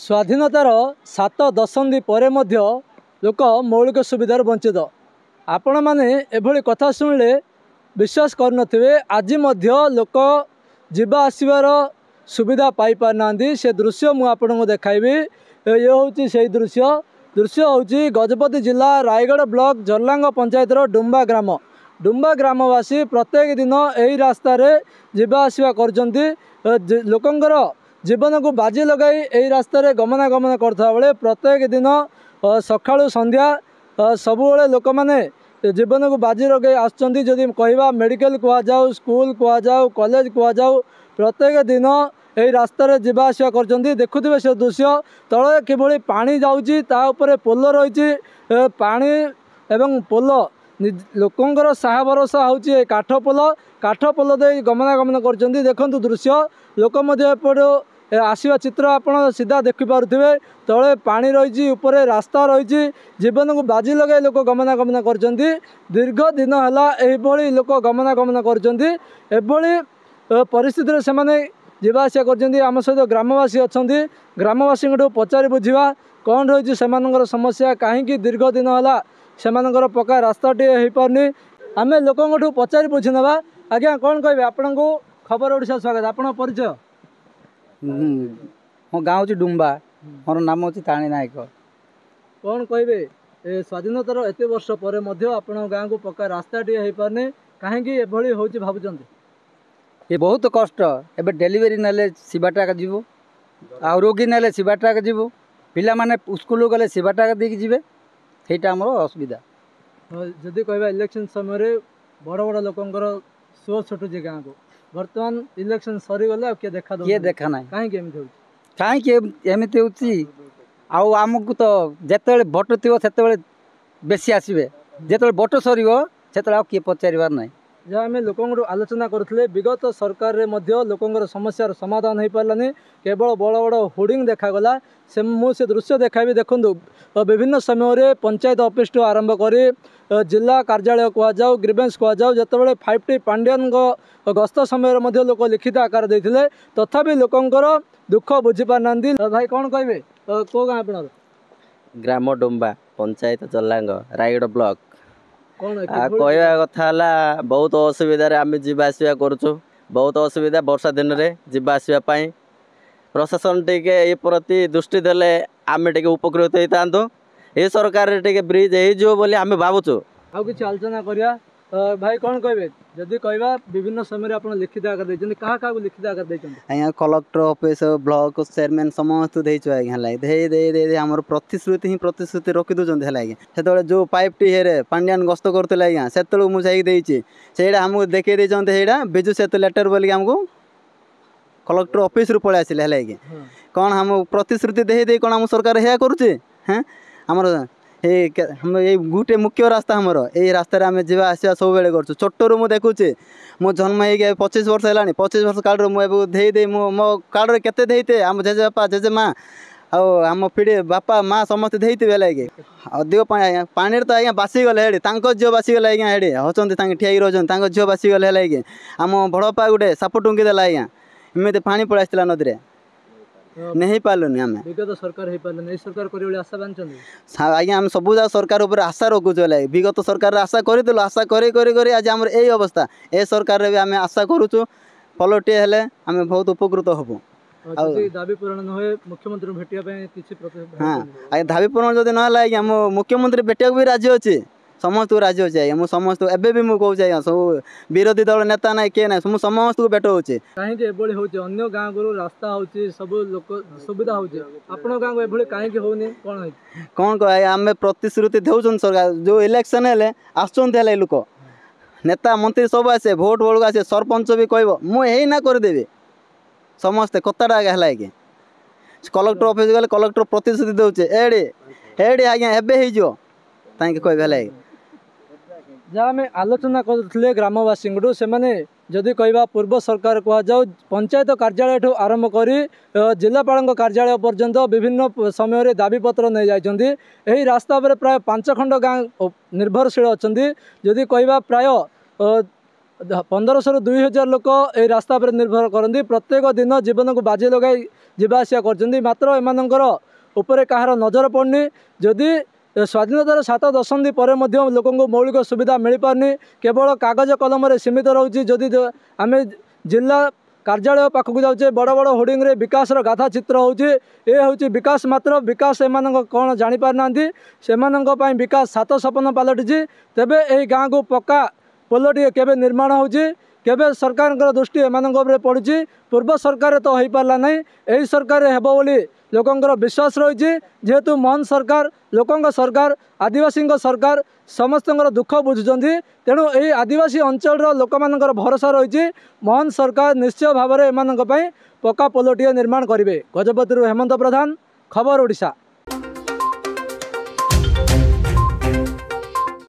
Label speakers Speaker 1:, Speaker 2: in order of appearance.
Speaker 1: स्वाधीनतार 7 दशंधि पर लोक मौलिक सुविधार वंचित। आपण मैंने एभली कथा शुणिले विश्वास करनथिबे। आज लोक जीवा आसबार सुविधा पाई पारना। से दृश्य मु आपको देखाइबी। ये हूँ से दृश्य हूँ गजपति जिला रायगढ़ ब्लॉक जरलांग पंचायत डुम्बा ग्राम। डुम्बा ग्रामवासी प्रत्येक दिन यही रास्ता जीवा आसवा कर लोकंर जीवन को बाजी लगाई यही रास्तार गमनागमन करता बेले प्रत्येक दिन सकाळु संध्या सबुबले लोक मैंने जीवन को बाजी लगे आसुँच। जदि कहवा मेडिकल कहुँ, स्कूल कहुँ, कॉलेज कहुँ, प्रत्येक दिन यही रास्तार जीवा आसवा कर देखुवे से दृश्य। तले किभली पानी जाऊँगी ताऊपर पोल रही पानी एवं पोल लोकंर साहा भरोसा हूँ काठ पोल दे गमनागमन कर देखु दृश्य। लोक आसवा चित्र आपड़ सीधा देखिपे। तले पानी रही ऊपर रास्ता रही जीवन को बाजी लगे लोक गमनागमन कर दीर्घ दिन है लोक गमनागमन कर परिस्थिति से मैंने जीवा आसा कर। आम सहित ग्रामवासी अच्छा ग्रामवासी पचारि बुझा कौन रही समस्या कहीं दीर्घ दिन है से पक्का रास्ताटे हो पारनी। आम लोक पचारि बुझी ना। आज्ञा कौन कहे आपण को खबर ओडिशा स्वागत। आपण परिचय
Speaker 2: मो गाँव हूँ डुम्बा। मोर नाम हूँ ताणी नायक।
Speaker 1: कौन कहे स्वाधीनतार एत वर्ष पर आपण गाँव को पक्का रास्ताटे हो पारनी कहीं हो भावुं
Speaker 2: ये बहुत कष्ट। एबे डेलीवरी नेले शिवाटाक जीव आ रोगी नेले शिवाटाक जीव पिला माने स्कूल गले शिवाटाक देकी जीवे सेटा हमर असुविधा।
Speaker 1: जदि कहबा इलेक्शन समय बड़ बड़ लोकंकर सो छुटुची गाँव को बर्तमान इलेक्शन सरी गले किए देखा ना कहीं एमती होची आमको तो जिते भोट थी से बेसी आसवे जिते भोट सर से किए पचार ना। जहाँ आम लोक आलोचना करुले विगत सरकार रे लोकंर समस्यार समाधान हो पारानी केवल बड़ बड़ होर्डिंग देखागला। से मुझे दृश्य देखाबी देखु विभिन्न समय पंचायत ऑफिस टू आरंभ कर जिला कार्यालय कहुँ ग्रीवेंस कहुँ जिते 5T पांड्यान गस्त समय लोक लिखित आकार देते तथापि लोकंर दुख बुझी पारना। भाई कौन कहे कौ गाँ आप
Speaker 3: ग्राम डुम्बा पंचायत जरलांग रायगढ़ ब्लॉक कहवा कथा बहुत असुविधा आम जीवा आसवा करुचु। बहुत असुविधा वर्षा दिन में जीवा आसवाई प्रशासन टिके ये प्रति दृष्टि देले आम टे उपकृत होता। ये सरकार टे ब्रिज हो आम भावुचु।
Speaker 1: आउ कि आलोचना करिया। भाई कौन कहे जदि कहवा विभिन्न समय आप लिखित आकार देते क्या क्या लिखित आकार देते
Speaker 2: आज्ञा कलेक्टर ऑफिस ब्लॉक चेयरमैन समस्त दे आम प्रतिश्रुति ही प्रतिश्रुति रखी दूसरी है से जो 5T हेरे पांड्यान गस्त करते आज्ञा से मुझे से आमको देखे देता विजु सेतु लेटर बोलिक आमको कलेक्टर ऑफिस पलि आसिले है कौन हम प्रतिश्रुति दे कौन आम सरकार या करुचे। हाँ आमर ये गोटे मुख्य रास्ता हमर यही रास्तार आम जा आसा सब बेले कर छोटू मुझे देखुचे मो जन्म हो 25 वर्ष है 25 वर्ष कार्ड मुझे मो कार्ड केते देते आम जेजे बापा जेजे माँ आम पीढ़ी बापा माँ समस्त देते लगे अधिक पानी तो आज्ञा बासीगले हे झील बासीगले आज्ञा हे अच्छा ठिया रही झील बासीगले है आम बड़पा गोटे साप टुंगी देला आज्ञा इमती पानी पड़े आसला नदी नहीं पार्लुनि आम
Speaker 1: विगत सरकार हो पारे सरकार कर आशा बांधे
Speaker 2: आज्ञा आम सब सरकार उपर आशा रखुचु विगत सरकार आशा करूँ आशा कर आज आम यही अवस्था ए सरकार भी आम आशा करुचु फलटे हेले आम बहुत उपकृत हबु।
Speaker 1: दाबी पूरण न मुख्यमंत्री भेटिया
Speaker 2: हाँ आज्ञा दाबी पूरण जब ना आज्ञा मो मुख्यमंत्री भेटिया भी राजी अच्छे समस्त को राजी अच्छे आज्ञा मुझे समस्त एवं भी मुझे आज्ञा सब विरोधी दल नेता ना किए ना मुझे समस्त को भेट हो
Speaker 1: कहीं अन्य गाँव को रास्ता हो सब लोक सुविधा हो गाँव को कहीं होनी कौन
Speaker 2: कह आम प्रतिश्रुति दे सरकार जो इलेक्शन है आसुँच लोक नेता मंत्री सब आसे भोट बेलू आसे सरपंच भी कह मुझे ना करदेवी समस्ते कताटा है कि कलेक्टर ऑफिस गले कलेक्टर प्रतिश्रुति दौचे एडे आज्ञा एवं हो कह
Speaker 1: जहाँ आम आलोचना करते ग्रामवासी से मैंने जदि कहवा पूर्व सरकार कहुँ पंचायत कार्यालय आरंभ कर जिलापाल कार्यालय पर्यंत विभिन्न समय दाबीपत्र नहीं जाइए। यही रास्ता पर प्राय 5 खंड गाँव निर्भरशील अच्छा जदि कहवा प्राय 1500 ରୁ 2000 लोक ये रास्ता पर निर्भर करती प्रत्येक दिन जीवन को बाजी लगाई ଯିବା ଆସିବା କରୁଛନ୍ତି ମାତ୍ର ଏମାନଙ୍କର ଉପରେ କାହାର ନଜର ପଡ଼ୁନି। ଯଦି ସ୍ୱାଧୀନତାର 7 ଦଶନ୍ଧି ପରେ ମଧ୍ୟ ଲୋକଙ୍କୁ ମୌଳିକ ସୁବିଧା ମିଳିପାରୁନି, କେବଳ କାଗଜ କଲମରେ ସୀମିତ ରହୁଛି। ଯଦି ଆମେ ଜିଲ୍ଲା କାର୍ଯ୍ୟାଳୟ ପାଖକୁ ଯାଉଛେ ବଡ଼ ବଡ଼ ହୋର୍ଡିଂରେ ବିକାଶର ଗାଥା ଚିତ୍ର ହେଉଛି, ଏ ହେଉଛି ବିକାଶ ମାତ୍ର ବିକାଶ ଏମାନଙ୍କ କ'ଣ ଜାଣିପାରୁନାହାନ୍ତି। ସେମାନଙ୍କ ପାଇଁ ବିକାଶ 7 ସପନ ପାଲଟିଛି। ତେବେ ଏହି ଗାଁକୁ ପକ୍କା ପୋଲଟିଏ କେବେ ନିର୍ମାଣ ହେଉଛି, କେବେ ସରକାରଙ୍କର ଦୃଷ୍ଟି ଏମାନଙ୍କ ଉପରେ ପଡ଼ୁଛି? ପୂର୍ବ ସରକାର ତ ହୋଇପାରିଲା ନାହିଁ, ଏହି ସରକାରରେ ହେବ ବୋଲି ଲୋକଙ୍କର ବିଶ୍ୱାସ ରହିଛି। ଯେହେତୁ ମୋହନ ସରକାର ଲୋକଙ୍କ ସରକାର, ଆଦିବାସୀଙ୍କ ସରକାର, ସମସ୍ତଙ୍କର ଦୁଃଖ ବୁଝୁଛନ୍ତି। ତେଣୁ ଏହି ଆଦିବାସୀ ଅଞ୍ଚଳର ଲୋକମାନଙ୍କର ଭରସା ରହିଛି ମୋହନ ସରକାର ନିଶ୍ଚୟ ଭାବରେ ଏମାନଙ୍କ ପାଇଁ ପକ୍କା ପୋଲଟିଏ ନିର୍ମାଣ କରିବେ। ଗଜପତିରୁ ହେମନ୍ତ ପ୍ରଧାନ, ଖବର ଓଡ଼ିଶା।